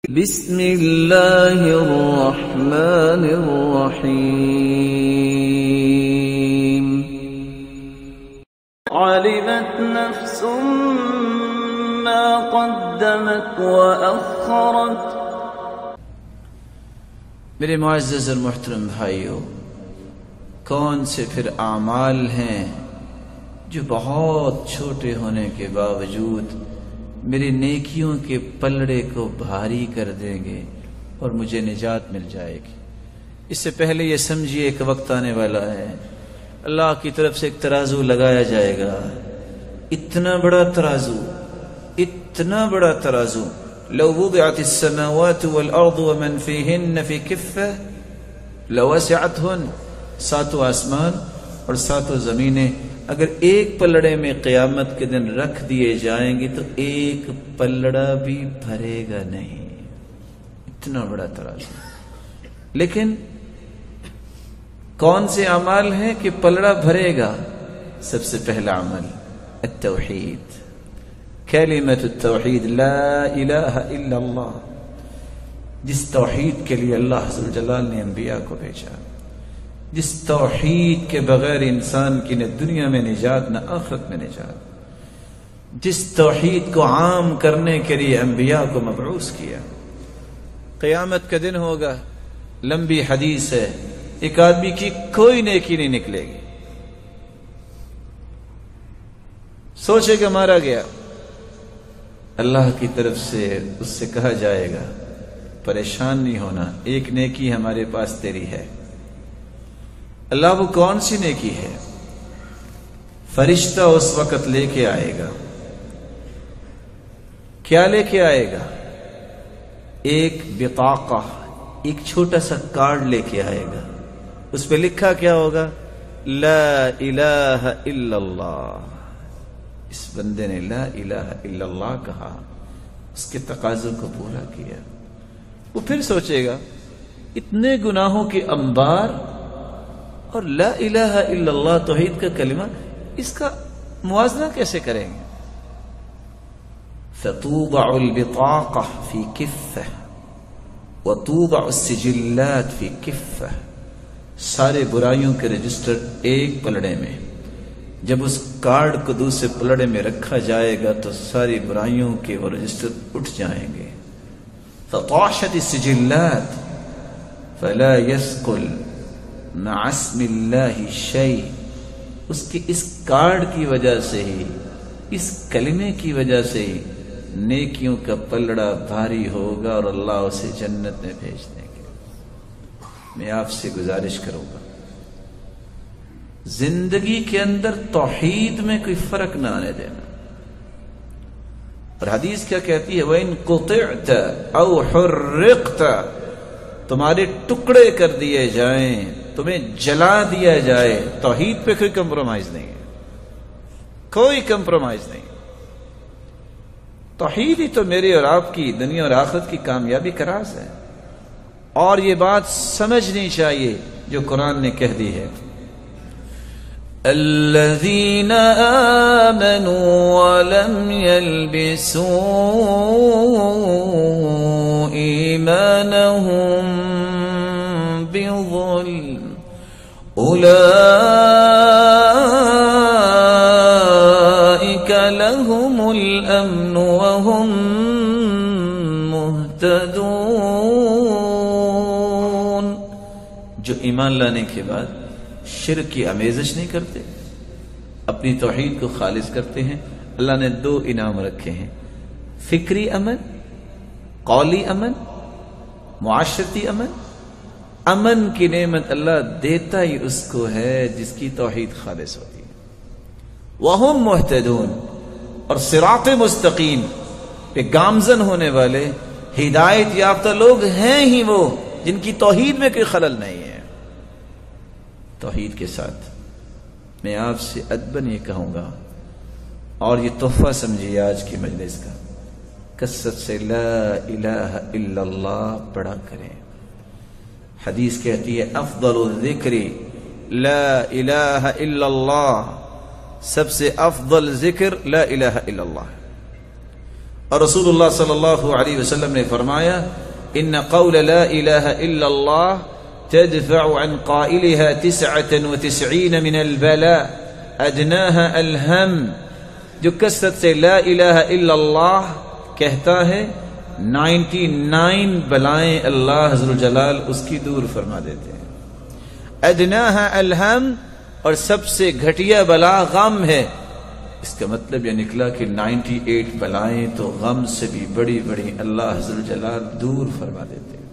بسم اللہ الرحمن الرحیم علمت نفس ما قدمت وأخرت۔ میرے معزز اور محترم بھائیوں، کون سے پھر اعمال ہیں جو بہت چھوٹے ہونے کے باوجود میری نیکیوں کے پلڑے کو بھاری کر دیں گے اور مجھے نجات مل جائے گی۔ اس سے پہلے یہ سمجھیے ایک وقت آنے والا ہے، اللہ کی طرف سے ایک ترازو لگایا جائے گا، اتنا بڑا ترازو لو وضعت السماوات والارض ومن فيهن في كفة لوسعتهن، ساتوں آسمان اور ساتوں زمینیں اگر ایک پلڑے میں قیامت کے دن رکھ دیے جائیں گے تو ایک پلڑا بھی بھرے گا نہیں، اتنا بڑا ترازو۔ لیکن کون سے اعمال ہیں کہ پلڑا بھرے گا؟ سب سے پہلا عمل التوحید، کلمۃ التوحید، لا الہ الا اللہ، جس توحید کے لیے اللہ ذو الجلال نے انبیاء کو بھیجا، جس توحید کے بغیر انسان کی نہ دنیا میں نجات نہ آخرت میں نجات، جس توحید کو عام کرنے کے لیے انبیاء کو مبعوث کیا۔ قیامت کا دن ہوگا، لمبی حدیث ہے، ایک آدمی کی کوئی نیکی نہیں نکلے گی، سوچے کہ مارا گیا، اللہ کی طرف سے اس سے کہا جائے گا پریشان نہیں ہونا، ایک نیکی ہمارے پاس تیری ہے۔ اللہ وہ کون سی نیکی ہے؟ فرشتہ اس وقت لے کے آئے گا، کیا لے کے آئے گا؟ ایک بطاقہ، ایک چھوٹا سا کارڈ لے کے آئے گا، اس پہ لکھا کیا ہوگا؟ لا الہ الا اللہ۔ اس بندے نے لا الہ الا اللہ کہا، اس کے تقاضوں کو پورا کیا۔ وہ پھر سوچے گا اتنے گناہوں کے انبار اور لا الہ الا اللہ توحید کا کلمہ، اس کا موازنہ کیسے کریں گے؟ فتوضع البطاقہ فی کفہ وتوضع السجلات فی کفہ، سارے برائیوں کے رجسٹر ایک پلڑے میں، جب اس کارڈ کو دوسرے پلڑے میں رکھا جائے گا تو ساری برائیوں کے وہ رجسٹر اٹھ جائیں گے۔ فطاشت السجلات فلا يثقل مع اسم اللہ شیء، اس کے اس کارڈ کی وجہ سے ہی، اس کلمے کی وجہ سے ہی نیکیوں کا پلڑا بھاری ہوگا اور اللہ اسے جنت میں بھیج دیں گے۔ میں آپ سے گزارش کروں گا زندگی کے اندر توحید میں کوئی فرق نہ آنے دینا۔ اور حدیث کیا کہتی ہے؟ وَإِن قُطِعْتَ أَوْ حُرِّقْتَ، تمہارے ٹکڑے کر دیے جائیں، تمہیں جلا دیا جائے، توحید پہ کوئی کمپرومائز نہیں ہے، کوئی کمپرومائز نہیں۔ توحید ہی تو میرے اور آپ کی دنیا اور آخرت کی کامیابی کا راز ہے، اور یہ بات سمجھنی چاہیے جو قرآن نے کہہ دی ہے، الذین آمنوا ولم يلبسوا ایمانهم بظلم اولئک لهم الامن وهم مہتدون، جو ایمان لانے کے بعد شرک کی آمیزش نہیں کرتے، اپنی توحید کو خالص کرتے ہیں۔ اللہ نے دو انعام رکھے ہیں، فکری امن، قولی امن، معاشرتی امن۔ امن کی نعمت اللہ دیتا ہی اس کو ہے جس کی توحید خالص ہوتی ہے۔ وَهُمْ مُهْتَدُونَ، اور صراط مستقیم پہ گامزن ہونے والے ہدایت یافتہ لوگ ہیں ہی وہ جن کی توحید میں کوئی خلل نہیں ہے۔ توحید کے ساتھ میں آپ سے ادباً یہ کہوں گا، اور یہ تحفہ سمجھیے آج کی مجلس کا، کثرت سے لا الہ الا اللہ پڑھا کریں۔ حدیث کہتی ہے افضل الذکر لا الہ الا اللہ، سب سے افضل ذکر لا الہ الا اللہ، اور رسول اللہ صلی اللہ علیہ وسلم نے فرمایا ان قول لا الہ الا اللہ تدفع عن قائلها 99 من البلاء ادناها الہم، جو کثرت سے لا الہ الا اللہ کہتا ہے 99 بلائیں اللہ عز و جلال اس کی دور فرما دیتے ہیں۔ ادناها الہم، اور سب سے گھٹیا بلا غم ہے۔ اس کا مطلب یہ نکلا کہ 98 بلائیں تو غم سے بھی بڑی بڑی اللہ عز و جلال دور فرما دیتے ہیں۔